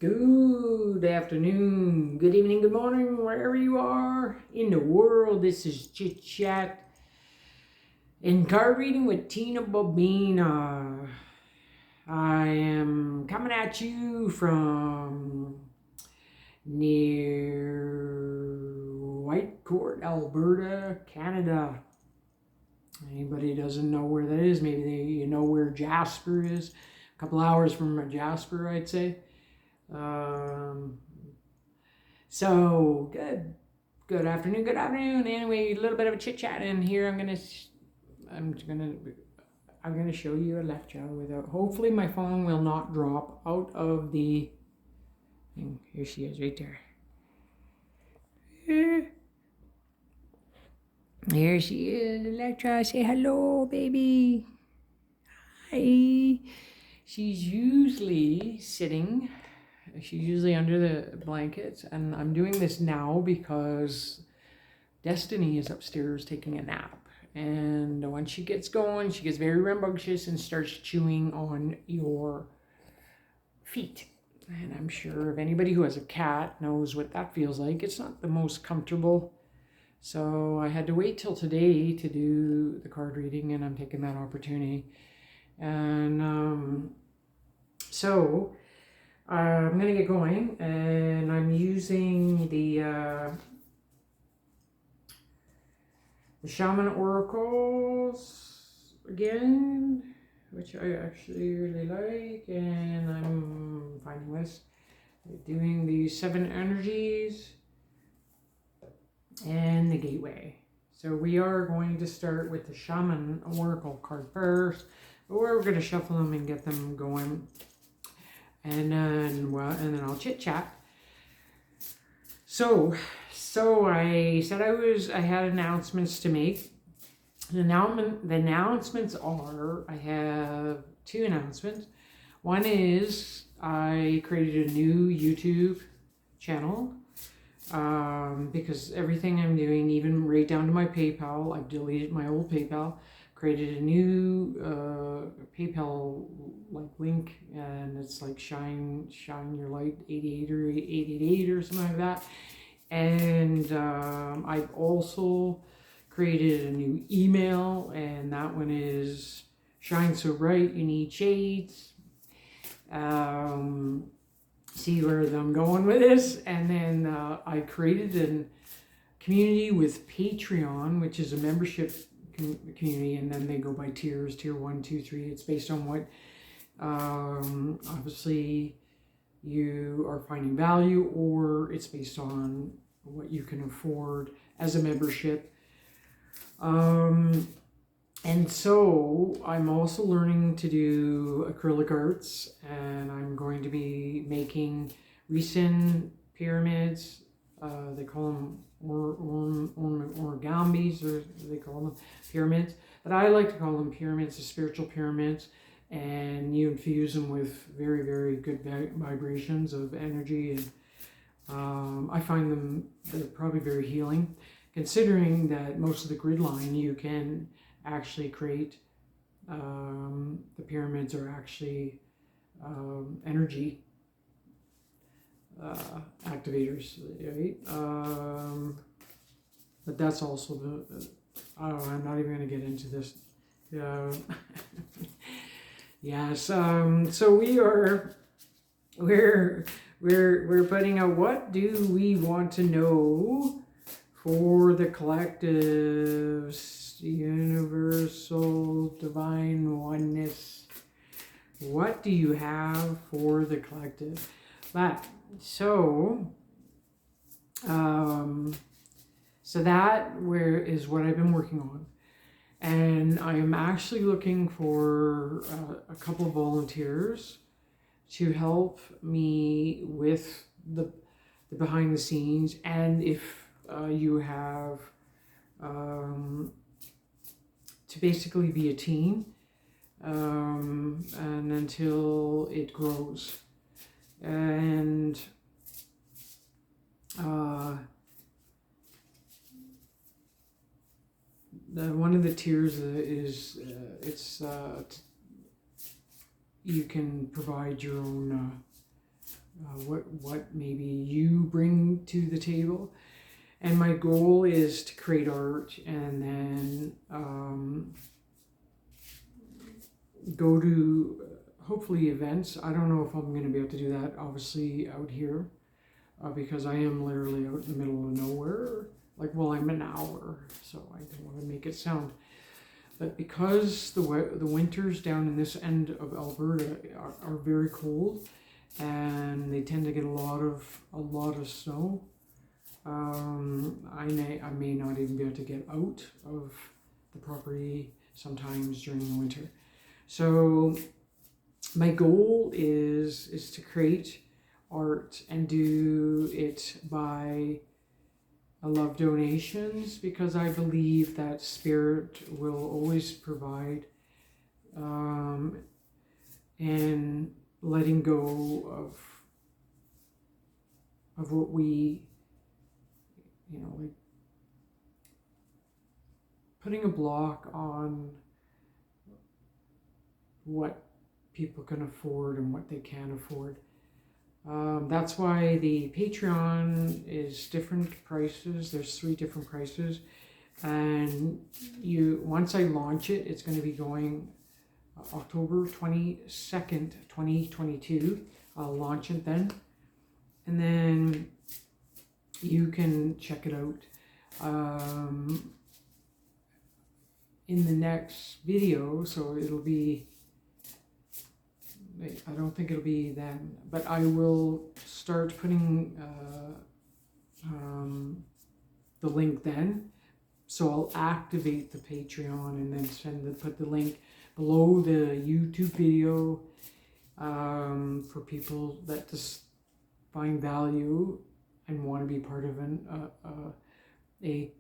Good afternoon, good evening, good morning, wherever you are in the world. This is Chit Chat and card reading with TINABOBINA. I am coming at you from near Whitecourt, Alberta, Canada. Anybody doesn't know where that is, maybe you know where Jasper is. A couple hours from Jasper, I'd say. So good afternoon. Anyway, a little bit of a chit chat, and here I'm gonna show you a lecture without. Hopefully, my phone will not drop out of the thing. Here she is, right there. Here she is, Electra. Say hello, baby. Hi. She's usually sitting. She's usually under the blankets, and I'm doing this now because Destiny is upstairs taking a nap. And once she gets going, she gets very rambunctious and starts chewing on your feet. And I'm sure if anybody who has a cat knows what that feels like. It's not the most comfortable. So I had to wait till today to do the card reading, and I'm taking that opportunity. And so I'm going to get going, and I'm using the Shaman Oracles again, which I actually really like, and I'm finding this, doing the 7 energies and the gateway. So we are going to start with the Shaman Oracle card first, but we're going to shuffle them and get them going. And then I'll chit chat. So I said I had announcements to make. The announcements are, I have 2 announcements. One is I created a new YouTube channel because everything I'm doing, even right down to my PayPal, I've deleted my old PayPal. Created a new PayPal link, and it's like shine your light 88 or 888 or something like that. And I've also created a new email, and that one is shine so bright you need shades. See where I'm going with this. And then I created a community with Patreon, which is a membership community, and then they go by tiers, tier 1, 2, 3. It's based on what obviously you are finding value, or it's based on what you can afford as a membership. And so I'm also learning to do acrylic arts, and I'm going to be making recent pyramids. They call them origambis, or they call them pyramids, but I like to call them pyramids, the spiritual pyramids, and you infuse them with very, very good vibrations of energy, and I find them, they're probably very healing, considering that most of the grid line you can actually create. The pyramids are actually energy activators, right? But that's also I'm not even going to get into this. Yes. So we're putting out, what do we want to know for the collective's universal divine oneness? What do you have for the collective? But so that is what I've been working on, and I am actually looking for a couple of volunteers to help me with the behind the scenes, and if you have to basically be a team, and until it grows. And one of the tiers is you can provide your own what maybe you bring to the table. And my goal is to create art and then go to hopefully events. I don't know if I'm going to be able to do that obviously out here because I am literally out in the middle of nowhere. Like, well, I'm an hour, so I don't want to make it sound. But because the winters down in this end of Alberta are very cold, and they tend to get a lot of snow, I may not even be able to get out of the property sometimes during the winter. So my goal is to create art and do it by love donations, because I believe that spirit will always provide, and letting go of what we, like putting a block on what people can afford and what they can't afford. That's why the Patreon is different prices. There's 3 different prices, and once I launch it, it's going to be going October 22nd, 2022. I'll launch it then, and then you can check it out in the next video. So it'll be, I don't think it'll be then, but I will start putting the link then. So I'll activate the Patreon and then put the link below the YouTube video for people that just find value and want to be part of a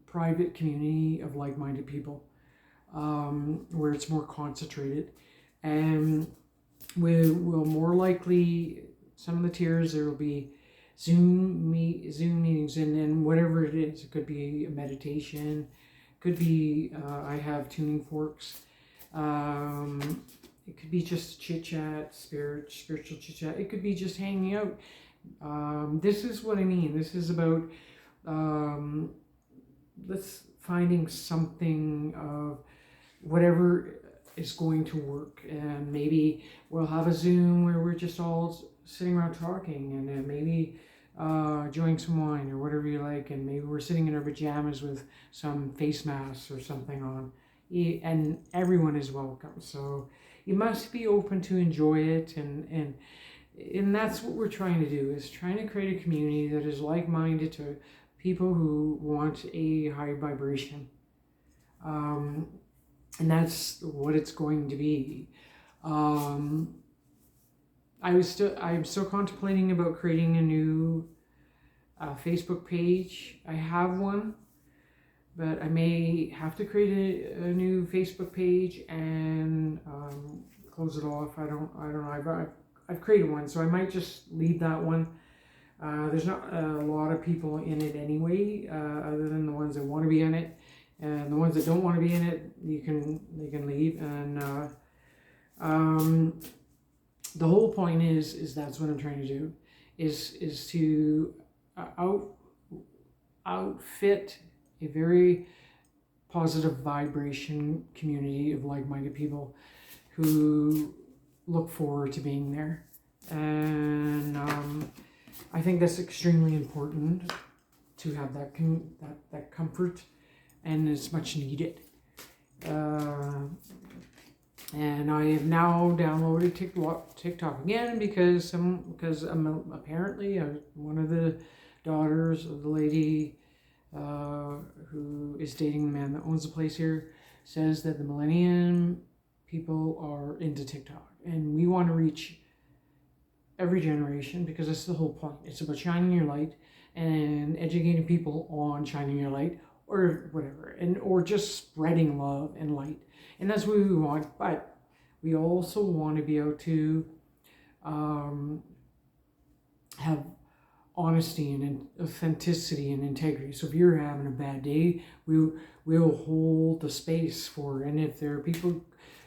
private community of like-minded people, where it's more concentrated. And we will more likely, some of the tiers, there will be Zoom meetings, and then whatever it is. It could be a meditation, could be I have tuning forks. It could be just chit-chat, spiritual chit-chat. It could be just hanging out. This is what I mean. This is about let's finding something of whatever is going to work, and maybe we'll have a Zoom where we're just all sitting around talking, and then maybe enjoying some wine or whatever you like, and maybe we're sitting in our pajamas with some face masks or something on, and everyone is welcome. So you must be open to enjoy it, and that's what we're trying to do, is trying to create a community that is like-minded to people who want a high vibration. And that's what it's going to be. I'm still contemplating about creating a new Facebook page. I have one, but I may have to create a new Facebook page and close it off. I don't know. I've created one, so I might just leave that one. There's not a lot of people in it anyway, other than the ones that want to be in it. And the ones that don't want to be in it, they can leave. And the whole point is that's what I'm trying to do, is to outfit a very positive vibration community of like-minded people who look forward to being there. And I think that's extremely important, to have that comfort. And it's much needed. And I have now downloaded TikTok again because I'm apparently one of the daughters of the lady who is dating the man that owns the place here says that the millennium people are into TikTok, and we want to reach every generation, because that's the whole point. It's about shining your light and educating people on shining your light, or whatever, or just spreading love and light. And that's what we want. But we also want to be able to have honesty and authenticity and integrity. So if you're having a bad day, we'll hold the space for it. And if there are people,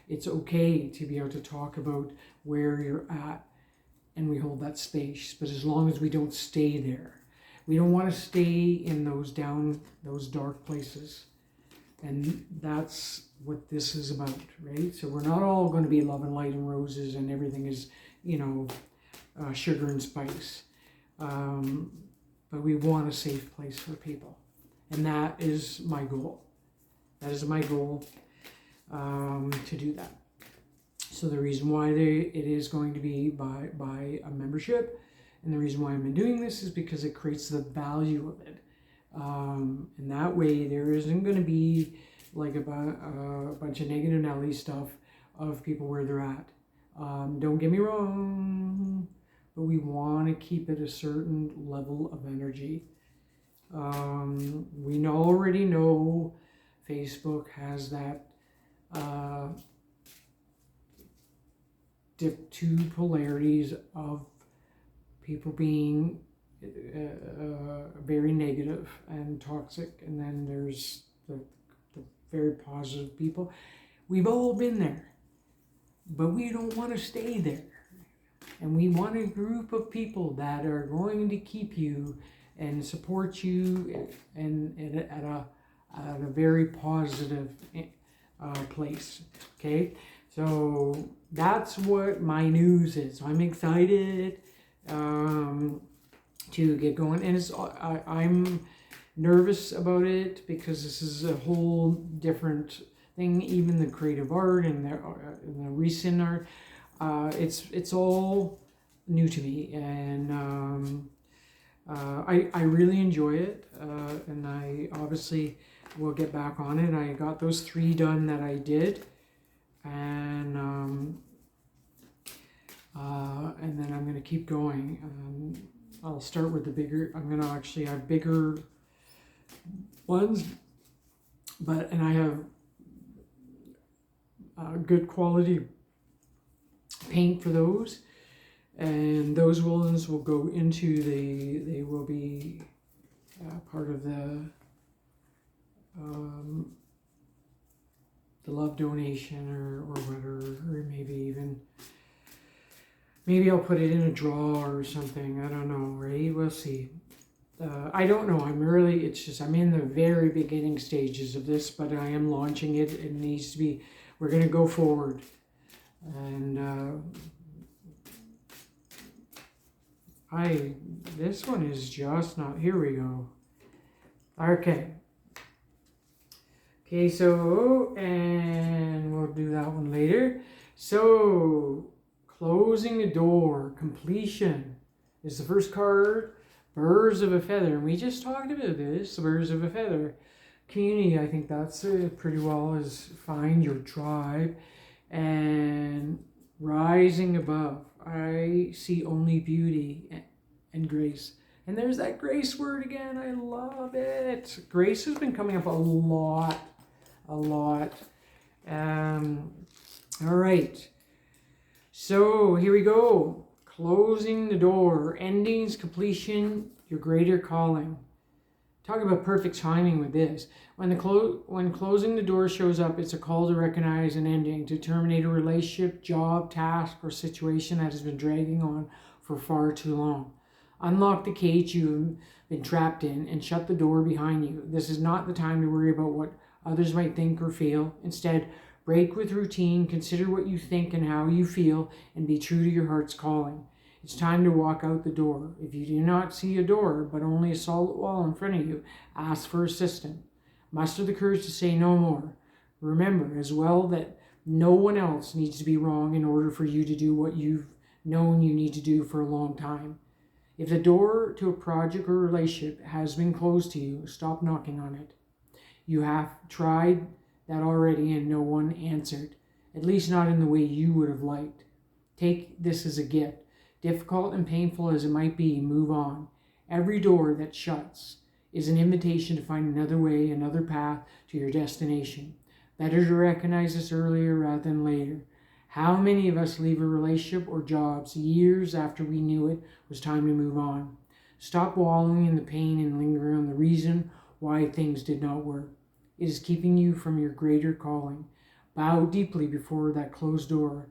it's okay to be able to talk about where you're at and we hold that space. But as long as we don't stay there, we don't want to stay in those dark places. And that's what this is about, right? So we're not all going to be love and light and roses and everything is, sugar and spice. But we want a safe place for people. And that is my goal. That is my goal, to do that. So the reason why it is going to be by a membership, and the reason why I've been doing this is because it creates the value of it. And that way there isn't going to be like a bunch of negative Nelly stuff of people where they're at. Don't get me wrong, but we want to keep it a certain level of energy. We already know Facebook has that two polarities of people being very negative and toxic, and then there's the very positive people. We've all been there, but we don't want to stay there. And we want a group of people that are going to keep you and support you and at a very positive place. Okay, so that's what my news is. So I'm excited to get going, and I'm nervous about it because this is a whole different thing. Even the creative art and the recent art, it's all new to me, and I really enjoy it, and I obviously will get back on it. I got those 3 done that I did, and then I'm going to keep going. I'll start with the bigger. I'm going to actually have bigger ones, and I have good quality paint for those, and those ones will go into they will be part of the love donation or whatever, or maybe I'll put it in a drawer or something. I don't know, right? We'll see. I don't know. I'm in the very beginning stages of this, but I am launching it. It needs to be, we're going to go forward. And this one is just not, here we go. Okay, so, and we'll do that one later. So, closing the door, completion is the first card. Birds of a feather, and we just talked about this, birds of a feather. Community, I think that's pretty well is find your tribe. And rising above, I see only beauty and grace. And there's that grace word again. I love it. Grace has been coming up a lot. All right. So here we go. Closing the door, endings, completion, your greater calling. Talk about perfect timing with this. When closing the door shows up, it's a call to recognize an ending, to terminate a relationship, job, task, or situation that has been dragging on for far too long. Unlock the cage you've been trapped in and shut the door behind you. This is not the time to worry about what others might think or feel. Instead, break with routine, consider what you think and how you feel, and be true to your heart's calling. It's time to walk out the door. If you do not see a door, but only a solid wall in front of you, ask for assistance. Muster the courage to say no more. Remember as well that no one else needs to be wrong in order for you to do what you've known you need to do for a long time. If the door to a project or relationship has been closed to you, stop knocking on it. You have tried that already and no one answered, at least not in the way you would have liked. Take this as a gift. Difficult and painful as it might be, move on. Every door that shuts is an invitation to find another way, another path to your destination. Better to recognize this earlier rather than later. How many of us leave a relationship or jobs years after we knew it was time to move on? Stop wallowing in the pain and linger on the reason why things did not work. It is keeping you from your greater calling. Bow deeply before that closed door.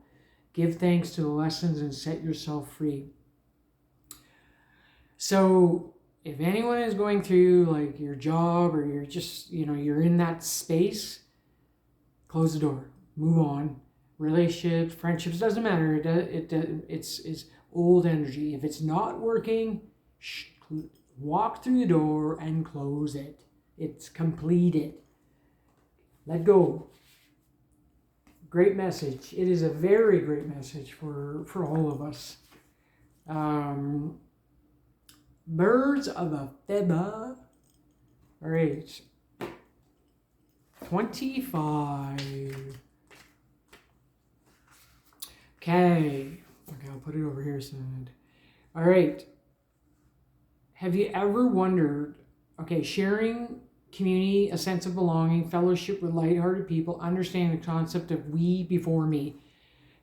Give thanks to the lessons and set yourself free. So if anyone is going through like your job, or you're just, you're in that space, close the door, move on. Relationships, friendships, doesn't matter. It's old energy. If it's not working, walk through the door and close it. It's completed. Let go. Great message. It is a very great message for all of us. Birds of a feather. All right. 25. Okay, I'll put it over here. All right. Have you ever wondered, sharing community, a sense of belonging, fellowship with lighthearted people, understanding the concept of we before me.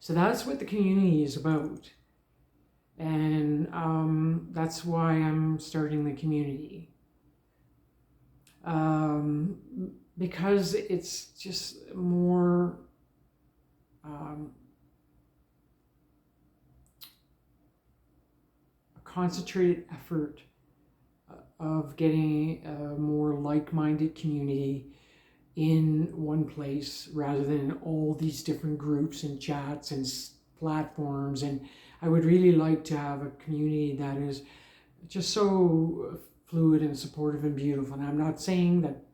So that's what the community is about. And that's why I'm starting the community. Because it's just more concentrated effort of getting a more like-minded community in one place rather than all these different groups and chats and platforms. And I would really like to have a community that is just so fluid and supportive and beautiful. And I'm not saying that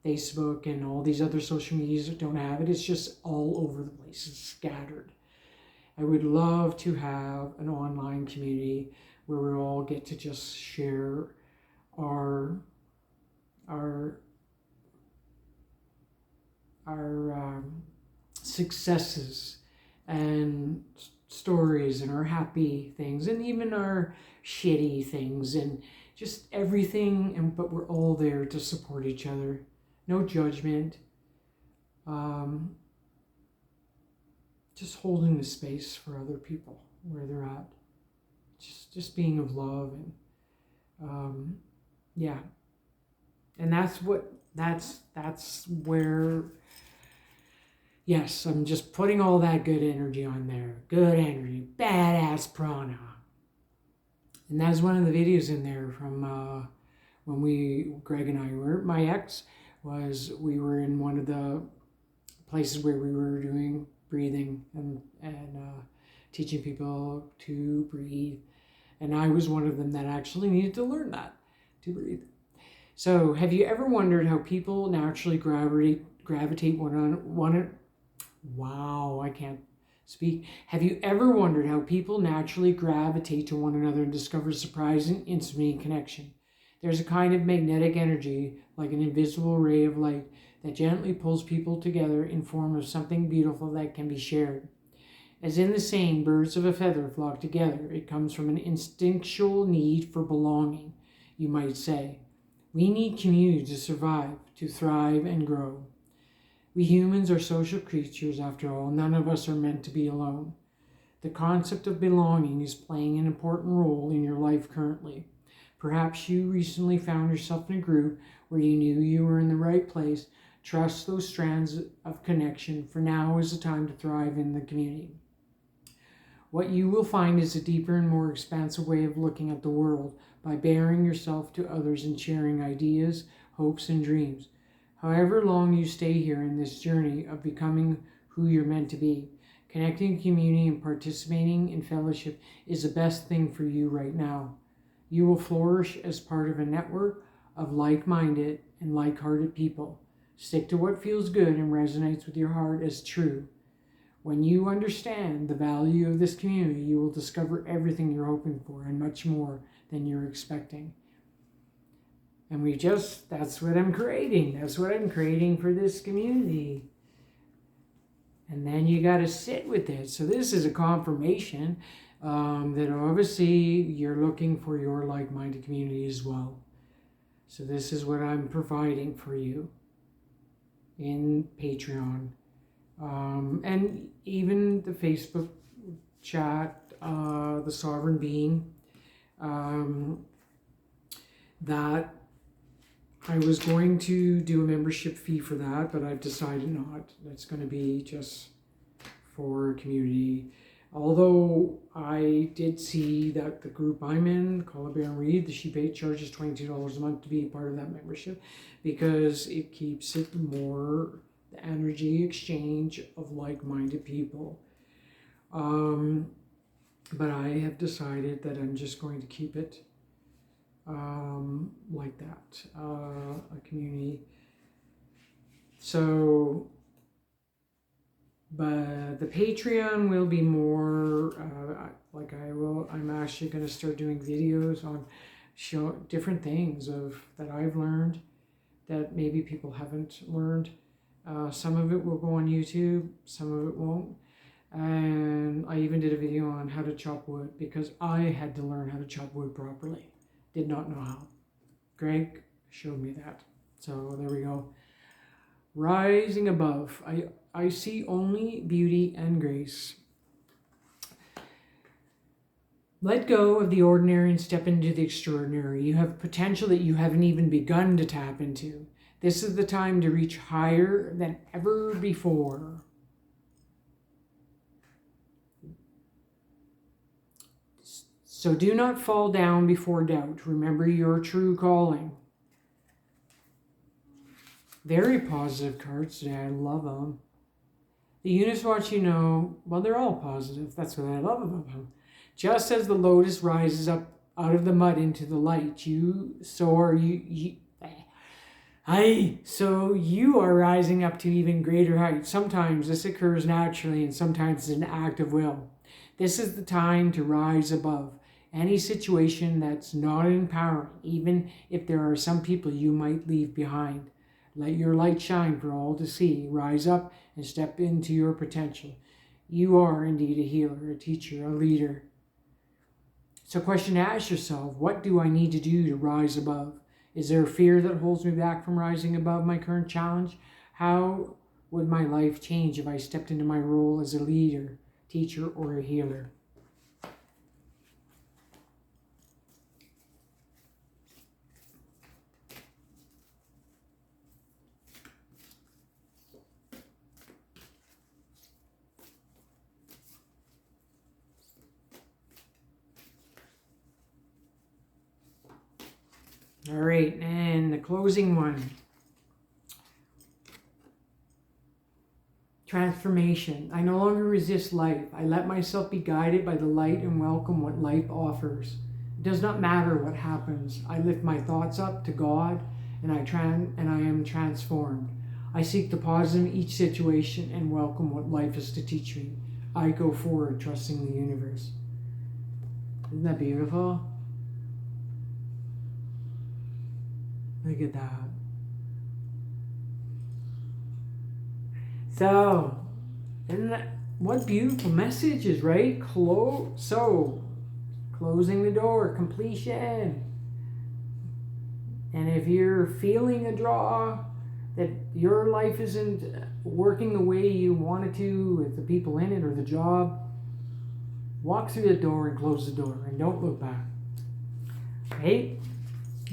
Facebook and all these other social medias don't have it. It's just all over the place. It's scattered. I would love to have an online community where we all get to just share our successes and stories and our happy things and even our shitty things and just everything. But we're all there to support each other. No judgment. Just holding the space for other people where they're at. Just being of love and yeah. And that's where, yes, I'm just putting all that good energy on there. Good energy, badass prana. And that's one of the videos in there from when Greg and I were, my ex we were in one of the places where we were doing breathing and teaching people to breathe. And I was one of them that actually needed to learn that, to breathe. So have you ever wondered how people naturally gravitate wow, I can't speak. Have you ever wondered how people naturally gravitate to one another and discover surprising intimacy and connection? There's a kind of magnetic energy, like an invisible ray of light, that gently pulls people together in form of something beautiful that can be shared. As in the saying, birds of a feather flock together, it comes from an instinctual need for belonging, you might say. We need community to survive, to thrive and grow. We humans are social creatures, after all. None of us are meant to be alone. The concept of belonging is playing an important role in your life currently. Perhaps you recently found yourself in a group where you knew you were in the right place. Trust those strands of connection, for now is the time to thrive in the community. What you will find is a deeper and more expansive way of looking at the world by bearing yourself to others and sharing ideas, hopes, and dreams. However long you stay here in this journey of becoming who you're meant to be, connecting to community and participating in fellowship is the best thing for you right now. You will flourish as part of a network of like-minded and like-hearted people. Stick to what feels good and resonates with your heart as true. When you understand the value of this community, you will discover everything you're hoping for and much more than you're expecting. And that's what I'm creating. That's what I'm creating for this community. And then you got to sit with it. So this is a confirmation that obviously you're looking for your like-minded community as well. So this is what I'm providing for you in Patreon. And even the Facebook chat, the Sovereign Being, that I was going to do a membership fee for that, but I've decided not. That's going to be just for community. Although I did see that the group I'm in, Call a Bear and Read, the Sheep 8 charges $22 a month to be part of that membership because it keeps it more the energy exchange of like-minded people. But I have decided that I'm just going to keep it like that, a community. So, but the Patreon will be more like I'm actually going to start doing videos on different things that I've learned that maybe people haven't learned. Some of it will go on YouTube, some of it won't. And I even did a video on how to chop wood because I had to learn how to chop wood properly. Did not know how. Greg showed me that. So there we go. Rising above. I see only beauty and grace. Let go of the ordinary and step into the extraordinary. You have potential that you haven't even begun to tap into. This is the time to reach higher than ever before. So do not fall down before doubt. Remember your true calling. Very positive cards today. I love them. The universe wants you to know, well, they're all positive. That's what I love about them. Just as the lotus rises up out of the mud into the light, so you are rising up to even greater heights. Sometimes this occurs naturally and sometimes it's an act of will. This is the time to rise above any situation that's not empowering, even if there are some people you might leave behind. Let your light shine for all to see. Rise up and step into your potential. You are indeed a healer, a teacher, a leader. So question to ask yourself, what do I need to do to rise above? Is there a fear that holds me back from rising above my current challenge? How would my life change if I stepped into my role as a leader, teacher, or a healer? All right, and the closing one. Transformation. I no longer resist life. I let myself be guided by the light and welcome what life offers. It does not matter what happens. I lift my thoughts up to God and I am transformed. I seek the positive in each situation and welcome what life is to teach me. I go forward trusting the universe. Isn't that beautiful? Look at that. So, isn't that what beautiful messages, right? Closing the door, completion. And if you're feeling a draw that your life isn't working the way you want it to with the people in it or the job, walk through the door and close the door and don't look back. Right?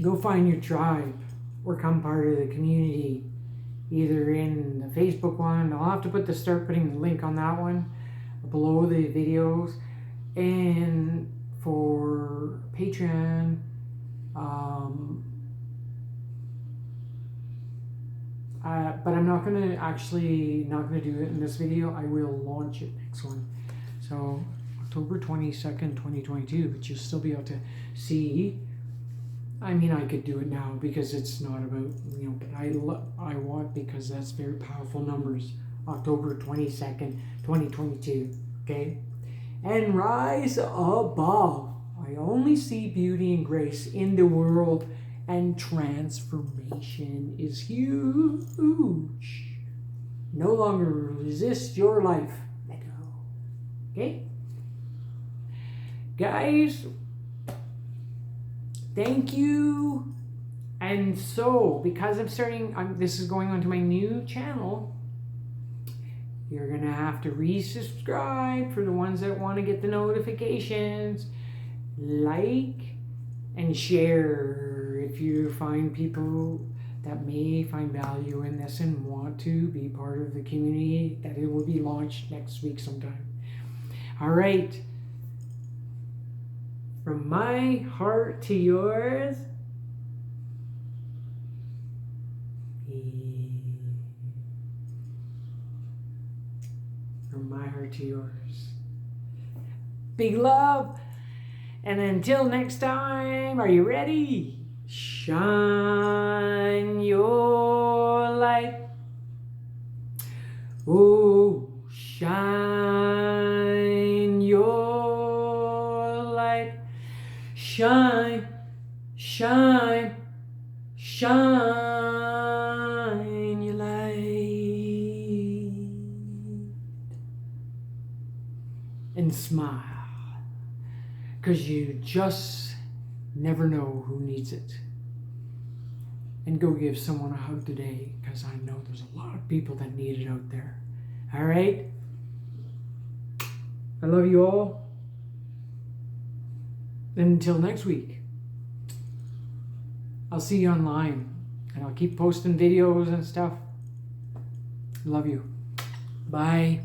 Go find your tribe or become part of the community, either in the Facebook one. I'll have to start putting the link on that one below the videos. And for Patreon, but I'm not gonna do it in this video. I will launch it next one. So October 22nd, 2022, but you'll still be able to see. I mean, I could do it now because it's not about, but I want, because that's very powerful numbers. October 22nd, 2022, okay? And rise above. I only see beauty and grace in the world, and transformation is huge. No longer resist your life. Let go. Okay? Guys, thank you. And so, because I'm starting, this is going onto my new channel, you're going to have to resubscribe for the ones that want to get the notifications. Like and share if you find people that may find value in this and want to be part of the community, that it will be launched next week sometime. All right. From my heart to yours. From my heart to yours. Big love. And until next time, are you ready? Shine your light. Oh, shine your light. Shine, shine, shine your light. And smile. Because you just never know who needs it. And go give someone a hug today, because I know there's a lot of people that need it out there. All right? I love you all. And until next week, I'll see you online. And I'll keep posting videos and stuff. Love you. Bye.